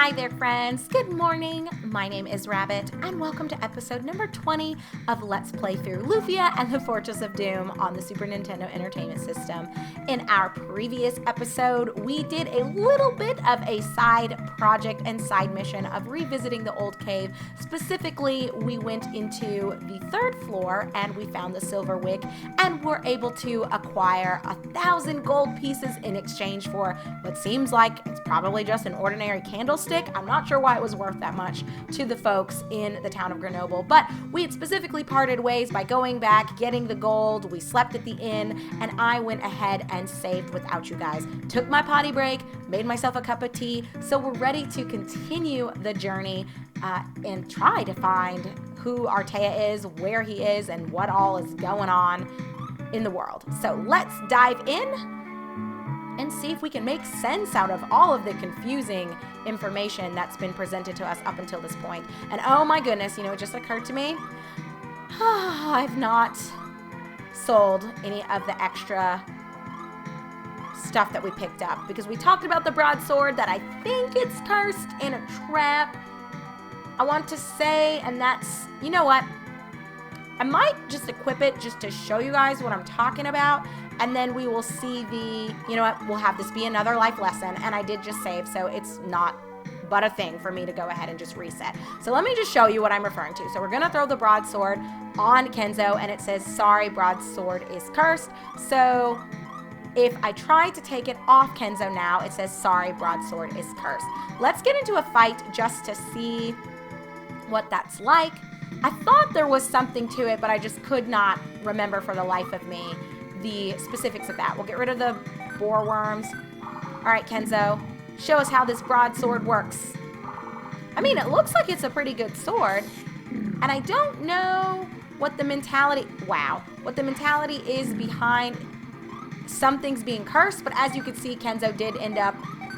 Hi there, friends. Good morning. My name is Rabbit, and welcome to episode number 20 of Let's Play through Lufia and the Fortress of Doom on the Super Nintendo Entertainment System. In our previous episode, we did a little bit of a side project and side mission of revisiting the old cave. Specifically, we went into the third floor and we found the silver wick and were able to acquire 1,000 gold pieces in exchange for what seems like it's probably just an ordinary candlestick. I'm not sure why it was worth that much to the folks in the town of Grenoble, but we had specifically parted ways by going back, getting the gold. We slept at the inn, and I went ahead and saved without you guys. Took my potty break, made myself a cup of tea, so we're ready to continue the journey and try to find who Artea is, where he is, and what all is going on in the world. So let's dive in and see if we can make sense out of all of the confusing information that's been presented to us up until this point. And oh my goodness, it just occurred to me, I've not sold any of the extra stuff that we picked up because we talked about the broadsword that I think it's cursed in a trap. I want to say, and that's, you know what? I might just equip it just to show you guys what I'm talking about, and then we will see we'll have this be another life lesson, and I did just save, so it's not but a thing for me to go ahead and just reset. So let me just show you what I'm referring to. So we're going to throw the broadsword on Kenzo, and it says, sorry, broadsword is cursed. So if I try to take it off Kenzo now, it says, sorry, broadsword is cursed. Let's get into a fight just to see what that's like. I thought there was something to it, but I just could not remember for the life of me the specifics of that. We'll get rid of the boar worms. All right, Kenzo, show us how this broadsword works. I mean, it looks like it's a pretty good sword, and I don't know what the mentality is behind some things being cursed, but as you can see, Kenzo did end up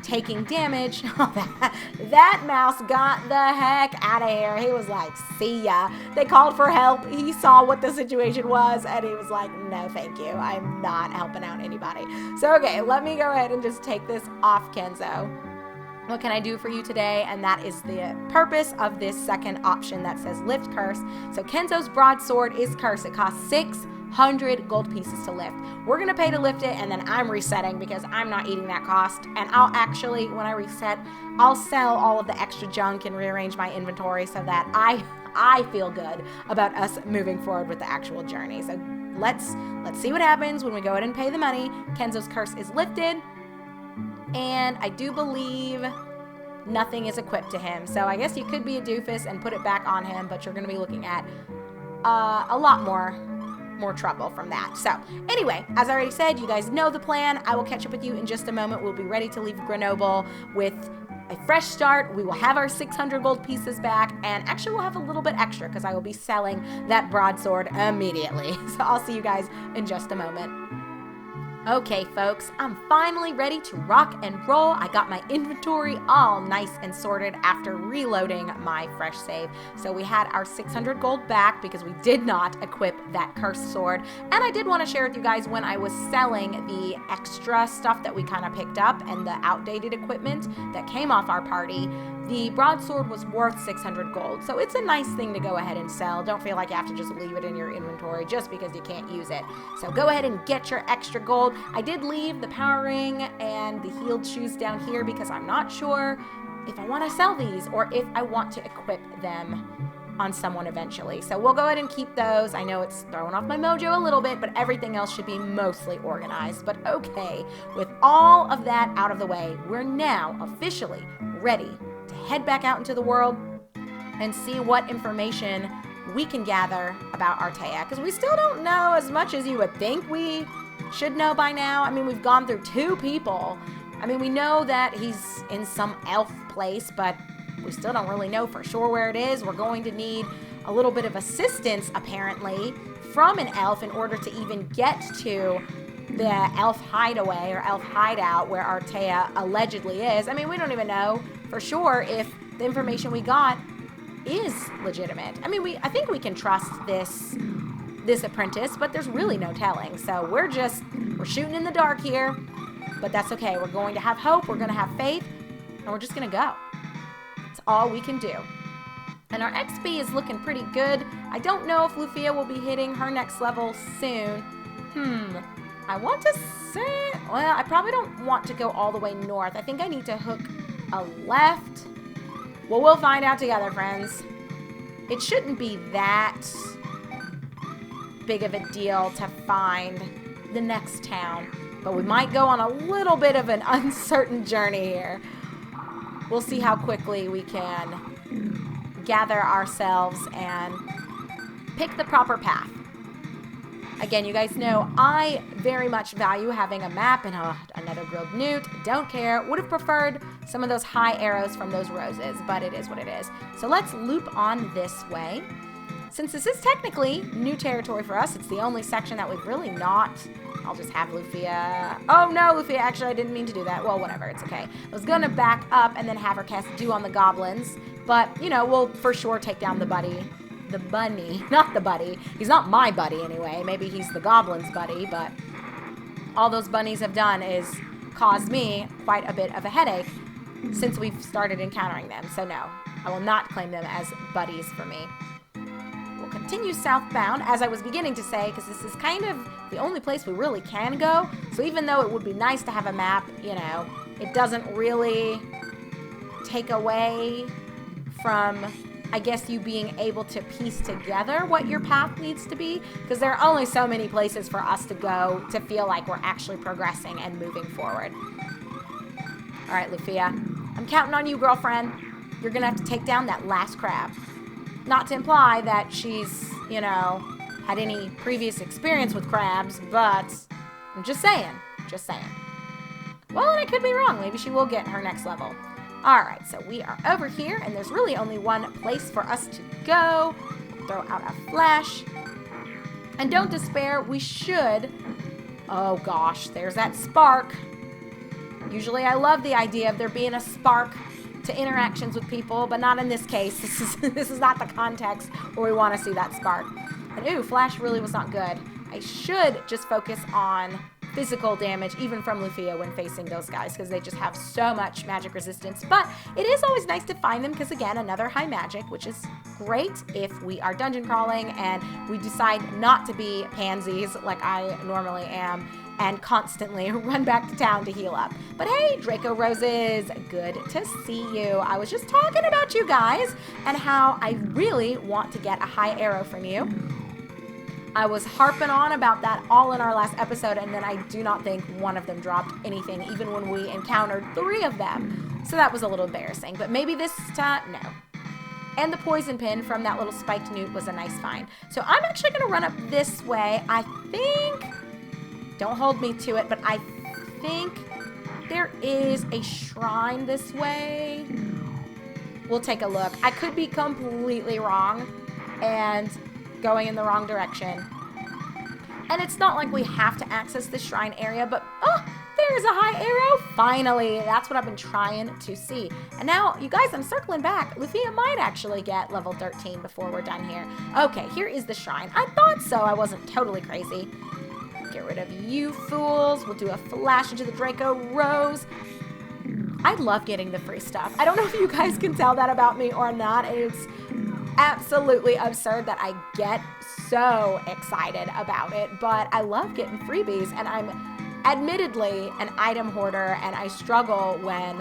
taking damage. That mouse got the heck out of here. He was like, see ya. They called for help. He saw what the situation was, and he was like, no, thank you. I'm not helping out anybody. So, okay, let me go ahead and just take this off Kenzo. What can I do for you today? And that is the purpose of this second option that says lift curse. So Kenzo's broadsword is cursed. It costs 600 gold pieces to lift. We're going to pay to lift it, and then I'm resetting because I'm not eating that cost. And I'll actually, when I reset, I'll sell all of the extra junk and rearrange my inventory so that I feel good about us moving forward with the actual journey. So let's see what happens when we go ahead and pay the money. Kenzo's curse is lifted, and I do believe nothing is equipped to him. So I guess you could be a doofus and put it back on him, but you're going to be looking at a lot more trouble from that. So anyway, as I already said, you guys know the plan. I will catch up with you in just a moment. We'll be ready to leave Grenoble with a fresh start. We will have our 600 gold pieces back, and actually we'll have a little bit extra because I will be selling that broadsword immediately. So I'll see you guys in just a moment. Okay, folks, I'm finally ready to rock and roll. I got my inventory all nice and sorted after reloading my fresh save. So we had our 600 gold back because we did not equip that cursed sword. And I did want to share with you guys when I was selling the extra stuff that we kind of picked up and the outdated equipment that came off our party, the broadsword was worth 600 gold. So it's a nice thing to go ahead and sell. Don't feel like you have to just leave it in your inventory just because you can't use it. So go ahead and get your extra gold. I did leave the power ring and the healed shoes down here because I'm not sure if I want to sell these or if I want to equip them on someone eventually. So we'll go ahead and keep those. I know it's throwing off my mojo a little bit, but everything else should be mostly organized. But okay, with all of that out of the way, we're now officially ready to head back out into the world and see what information we can gather about Artea, because we still don't know as much as you would think we should know by now. I mean, we've gone through 2 people. I mean, we know that he's in some elf place, but we still don't really know for sure where it is. We're going to need a little bit of assistance, apparently, from an elf in order to even get to the elf hideaway or elf hideout where Artea allegedly is. I mean, we don't even know for sure if the information we got is legitimate. I mean, I think we can trust this apprentice, but there's really no telling. So we're shooting in the dark here, but that's okay. We're going to have hope. We're going to have faith, and we're just going to go. all we can do. And our XP is looking pretty good. I don't know if Lufia will be hitting her next level soon. I want to say, well, I probably don't want to go all the way north. I think I need to hook a left. Well, we'll find out together, friends. It shouldn't be that big of a deal to find the next town, but we might go on a little bit of an uncertain journey here. We'll see how quickly we can gather ourselves and pick the proper path. Again, you guys know I very much value having a map and another grilled newt. Don't care. Would have preferred some of those high arrows from those roses, but it is what it is. So let's loop on this way. Since this is technically new territory for us, it's the only section that we've really not... I'll just have Lufia... Oh no, Lufia, actually I didn't mean to do that. Well, whatever, it's okay. I was going to back up and then have her cast Dew on the goblins, but, you know, we'll for sure take down the bunny. Not the buddy. He's not my buddy anyway. Maybe he's the goblin's buddy, but all those bunnies have done is caused me quite a bit of a headache since we've started encountering them. So no, I will not claim them as buddies for me. We'll continue southbound, as I was beginning to say, because this is kind of the only place we really can go. So even though it would be nice to have a map, you know, it doesn't really take away from... I guess you being able to piece together what your path needs to be, because there are only so many places for us to go to feel like we're actually progressing and moving forward. All right, Lufia, I'm counting on you, girlfriend. You're going to have to take down that last crab. Not to imply that she's, you know, had any previous experience with crabs, but I'm just saying. Well, and I could be wrong. Maybe she will get her next level. Alright, so we are over here, and there's really only one place for us to go. Throw out a flash. And don't despair, we should... Oh gosh, there's that spark. Usually I love the idea of there being a spark to interactions with people, but not in this case. This is not the context where we want to see that spark. And ooh, flash really was not good. I should just focus on... physical damage, even from Lufia when facing those guys, because they just have so much magic resistance. But it is always nice to find them, because again, another high magic, which is great if we are dungeon crawling and we decide not to be pansies like I normally am and constantly run back to town to heal up. But hey, Draco Roses, good to see you. I was just talking about you guys and how I really want to get a high arrow from you. I was harping on about that all in our last episode, and then I do not think one of them dropped anything, even when we encountered 3 of them. So that was a little embarrassing, but maybe this time, no. And the poison pin from that little spiked newt was a nice find. So I'm actually going to run up this way. I think, don't hold me to it, but I think there is a shrine this way. We'll take a look. I could be completely wrong and going in the wrong direction. And it's not like we have to access the shrine area, but oh, there's a high arrow. Finally, that's what I've been trying to see. And now, you guys, I'm circling back. Lufia might actually get level 13 before we're done here. Okay, here is the shrine. I thought so. I wasn't totally crazy. Get rid of you fools. We'll do a flash into the Draco Rose. I love getting the free stuff. I don't know if you guys can tell that about me or not. It's absolutely absurd that I get so excited about it, but I love getting freebies, and I'm admittedly an item hoarder, and I struggle when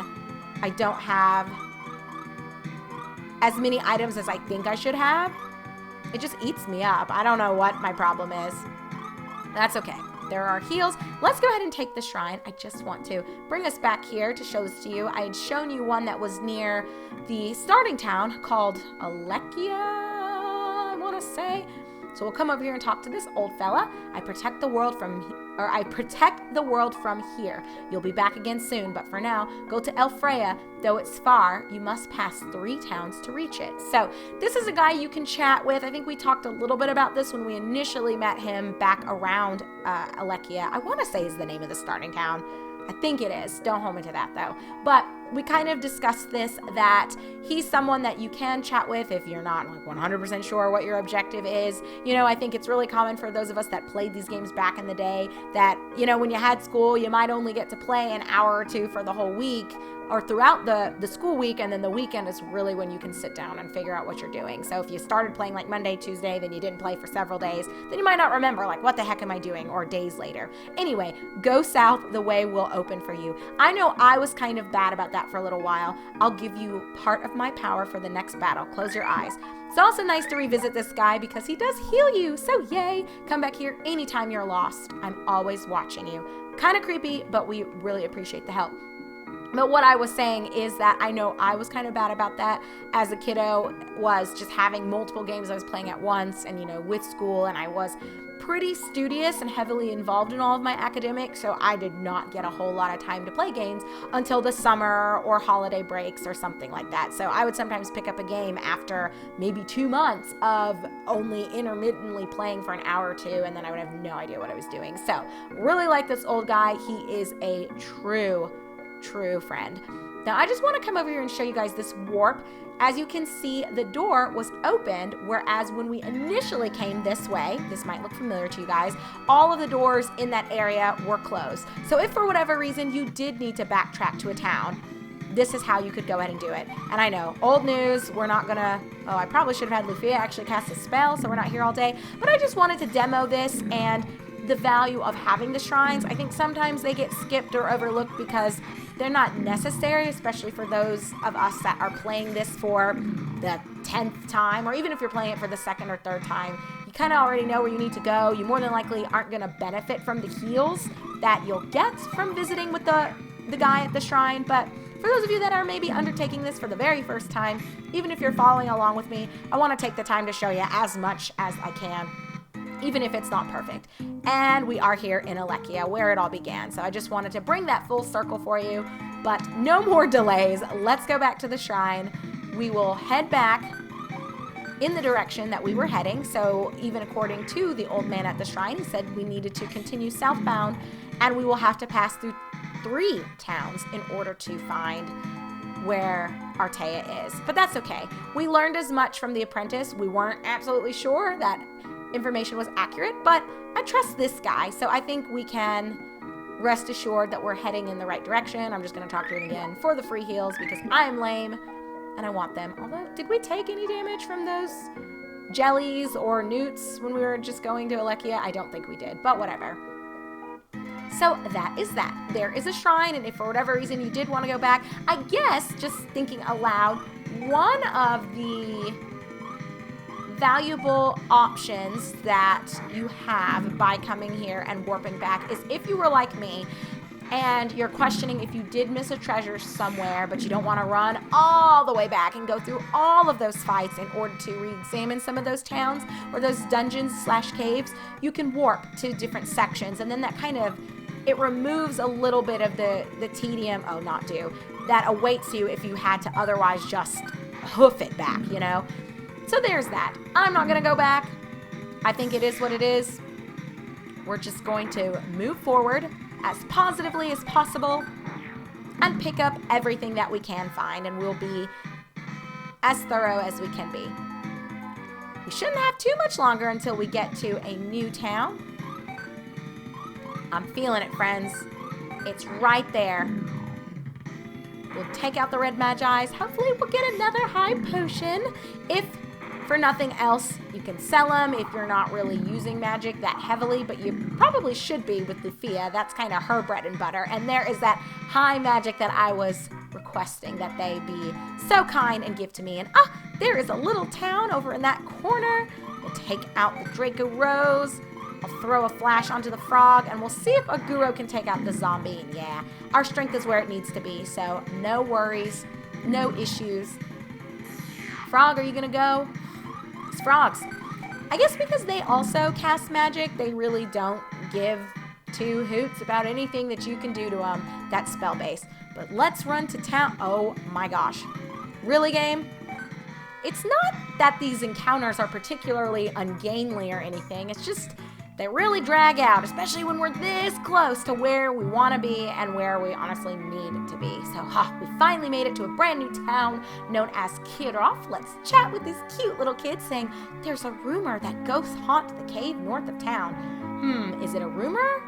I don't have as many items as I think I should have. It just eats me up. I don't know what my problem is. That's okay. There are heals. Let's go ahead and take the shrine. I just want to bring us back here to show this to you. I had shown you one that was near the starting town called Alekia, I want to say. So we'll come over here and talk to this old fella. I protect the world from here. You'll be back again soon, but for now, go to Elfreya. Though it's far, you must pass 3 towns to reach it. So this is a guy you can chat with. I think we talked a little bit about this when we initially met him back around Alekia. I want to say is the name of the starting town. I think it is. Don't hold me to that, though. But we kind of discussed this, that he's someone that you can chat with if you're not like 100% sure what your objective is. You know, I think it's really common for those of us that played these games back in the day that, you know, when you had school, you might only get to play an hour or two for the whole week or throughout the school week, and then the weekend is really when you can sit down and figure out what you're doing. So if you started playing like Monday, Tuesday, then you didn't play for several days, then you might not remember like, what the heck am I doing, or days later. Anyway, go south, the way will open for you. I know I was kind of bad about that for a little while. I'll give you part of my power for the next battle. Close your eyes. It's also nice to revisit this guy because he does heal you, so yay. Come back here anytime you're lost. I'm always watching you. Kind of creepy, but we really appreciate the help. But what I was saying is that I know I was kind of bad about that as a kiddo, was just having multiple games I was playing at once, and, you know, with school, and I was pretty studious and heavily involved in all of my academics, so I did not get a whole lot of time to play games until the summer or holiday breaks or something like that. So I would sometimes pick up a game after maybe 2 months of only intermittently playing for an hour or two, and then I would have no idea what I was doing. So really like this old guy. He is a true friend. Now I just want to come over here and show you guys this warp. As you can see, the door was opened, whereas when we initially came this way, this might look familiar to you guys, all of the doors in that area were closed. So if for whatever reason you did need to backtrack to a town, this is how you could go ahead and do it. And I know, old news, we're not gonna, oh, I probably should have had Lufia actually cast a spell, so we're not here all day, but I just wanted to demo this and the value of having the shrines. I think sometimes they get skipped or overlooked because they're not necessary, especially for those of us that are playing this for the 10th time, or even if you're playing it for the 2nd or 3rd time, you kind of already know where you need to go. You more than likely aren't going to benefit from the heals that you'll get from visiting with the guy at the shrine, but for those of you that are maybe undertaking this for the very first time, even if you're following along with me, I want to take the time to show you as much as I can, even if it's not perfect. And we are here in Alekia, where it all began. So I just wanted to bring that full circle for you, but no more delays. Let's go back to the shrine. We will head back in the direction that we were heading. So even according to the old man at the shrine, he said we needed to continue southbound, and we will have to pass through 3 towns in order to find where Artea is. But that's okay. We learned as much from the apprentice. We weren't absolutely sure that information was accurate, but I trust this guy, so I think we can rest assured that we're heading in the right direction. I'm just going to talk to him again for the free heals because I'm lame and I want them. Although, did we take any damage from those jellies or newts when we were just going to Alekia? I don't think we did, but whatever. So that is that. There is a shrine, and if for whatever reason you did want to go back, I guess, just thinking aloud, one of the valuable options that you have by coming here and warping back is if you were like me and you're questioning if you did miss a treasure somewhere, but you don't want to run all the way back and go through all of those fights in order to re-examine some of those towns or those dungeons/caves, you can warp to different sections, and then that kind of, it removes a little bit of the tedium, that awaits you if you had to otherwise just hoof it back, you know? So there's that. I'm not going to go back. I think it is what it is. We're just going to move forward as positively as possible and pick up everything that we can find, and we'll be as thorough as we can be. We shouldn't have too much longer until we get to a new town. I'm feeling it, friends. It's right there. We'll take out the red magi's. Hopefully we'll get another high potion. If for nothing else, you can sell them if you're not really using magic that heavily, but you probably should be with Lufia. That's kind of her bread and butter. And there is that high magic that I was requesting that they be so kind and give to me. And there is a little town over in that corner. We'll take out the Draco Rose. I'll throw a flash onto the frog, and we'll see if Aguro can take out the zombie. And yeah, our strength is where it needs to be, so no worries, no issues. Frog, are you gonna go? It's frogs. I guess because they also cast magic, they really don't give 2 hoots about anything that you can do to them that's spell-based. But let's run to town. Oh my gosh. Really, game? It's not that these encounters are particularly ungainly or anything. It's just They really drag out, especially when we're this close to where we want to be and where we honestly need to be. So, we finally made it to a brand new town known as Kirov. Let's chat with this cute little kid saying, there's a rumor that ghosts haunt the cave north of town. Is it a rumor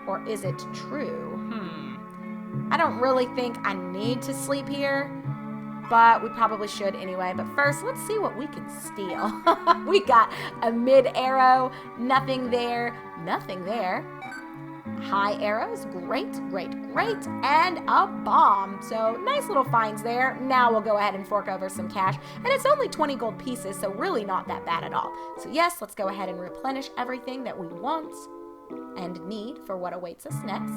or is it true? I don't really think I need to sleep here, but we probably should anyway. But first, let's see what we can steal. We got a mid arrow, nothing there, nothing there. High arrows, great, great, great, and a bomb. So nice little finds there. Now we'll go ahead and fork over some cash. And it's only 20 gold pieces, so really not that bad at all. So yes, let's go ahead and replenish everything that we want and need for what awaits us next.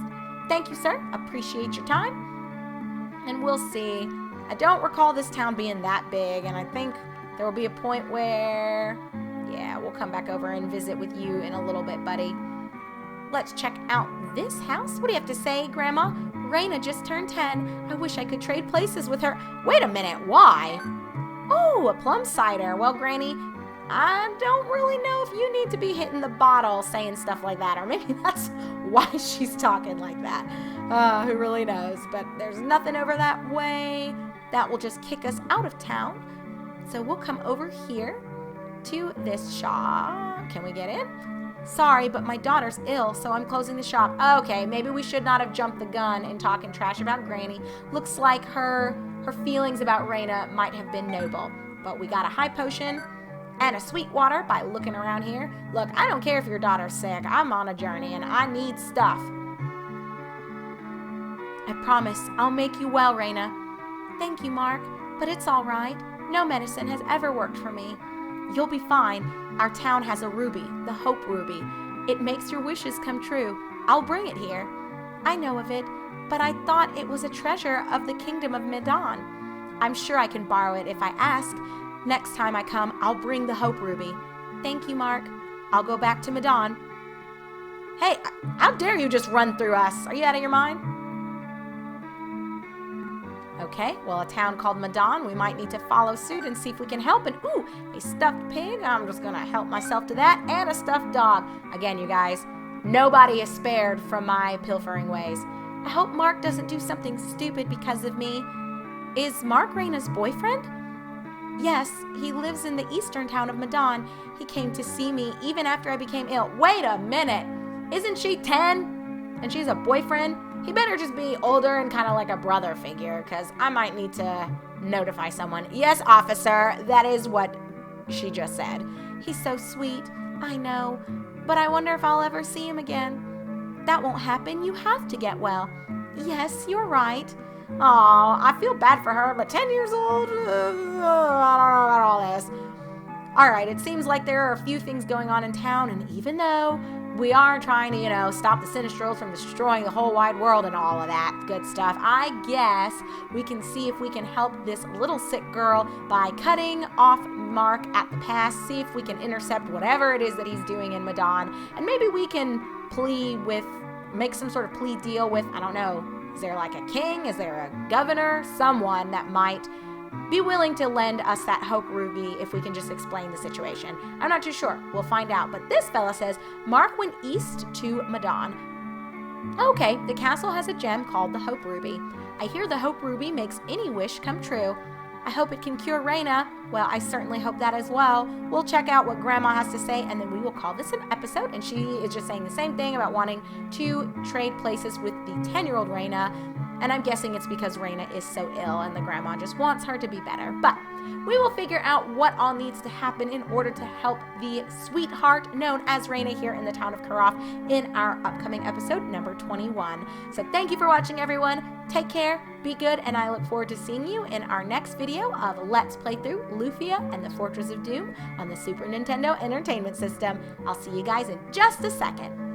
Thank you, sir. Appreciate your time. And we'll see. I don't recall this town being that big, and I think there will be a point where, yeah, we'll come back over and visit with you in a little bit, buddy. Let's check out this house. What do you have to say, Grandma? Raina just turned 10. I wish I could trade places with her. Wait a minute, why? Oh, a plum cider. Well, Granny, I don't really know if you need to be hitting the bottle saying stuff like that, or maybe that's why she's talking like that. Who really knows? But there's nothing over that way. That will just kick us out of town. So we'll come over here to this shop. Can we get in? Sorry, but my daughter's ill, so I'm closing the shop. Okay, maybe we should not have jumped the gun and talking trash about Granny. Looks like her feelings about Raina might have been noble. But we got a high potion and a sweet water by looking around here. Look, I don't care if your daughter's sick. I'm on a journey and I need stuff. I promise I'll make you well, Raina. Thank you, Mark, but it's all right. No medicine has ever worked for me. You'll be fine. Our town has a ruby, the Hope Ruby. It makes your wishes come true. I'll bring it here. I know of it, but I thought it was a treasure of the kingdom of Medan. I'm sure I can borrow it if I ask. Next time I come, I'll bring the Hope Ruby. Thank you, Mark. I'll go back to Medan. Hey, how dare you just run through us? Are you out of your mind? Okay, well, a town called Medan. We might need to follow suit and see if we can help. And ooh, a stuffed pig. I'm just going to help myself to that. And a stuffed dog. Again, you guys, nobody is spared from my pilfering ways. I hope Mark doesn't do something stupid because of me. Is Mark Raina's boyfriend? Yes, he lives in the eastern town of Medan. He came to see me even after I became ill. Wait a minute. Isn't she 10? And she's a boyfriend? He better just be older and kind of like a brother figure, because I might need to notify someone. Yes, officer, that is what she just said. He's so sweet. I know. But I wonder if I'll ever see him again. That won't happen. You have to get well. Yes, you're right. Aw, I feel bad for her, but 10 years old? I don't know about all this. Alright, it seems like there are a few things going on in town, and even though we are trying to, stop the Sinistrals from destroying the whole wide world and all of that good stuff, I guess we can see if we can help this little sick girl by cutting off Mark at the pass, see if we can intercept whatever it is that he's doing in Medan, and maybe we can make some sort of plea deal with, I don't know, is there like a king? Is there a governor? Someone that might be willing to lend us that Hope Ruby if we can just explain the situation. I'm not too sure. We'll find out. But this fella says, Mark went east to Medan. Okay, the castle has a gem called the Hope Ruby. I hear the Hope Ruby makes any wish come true. I hope it can cure Raina. Well, I certainly hope that as well. We'll check out what Grandma has to say, and then we will call this an episode. And she is just saying the same thing about wanting to trade places with the 10-year-old Raina. And I'm guessing it's because Raina is so ill and the grandma just wants her to be better. But we will figure out what all needs to happen in order to help the sweetheart known as Raina here in the town of Kirov in our upcoming episode number 21. So thank you for watching, everyone. Take care, be good, and I look forward to seeing you in our next video of Let's Play Through Lufia and the Fortress of Doom on the Super Nintendo Entertainment System. I'll see you guys in just a second.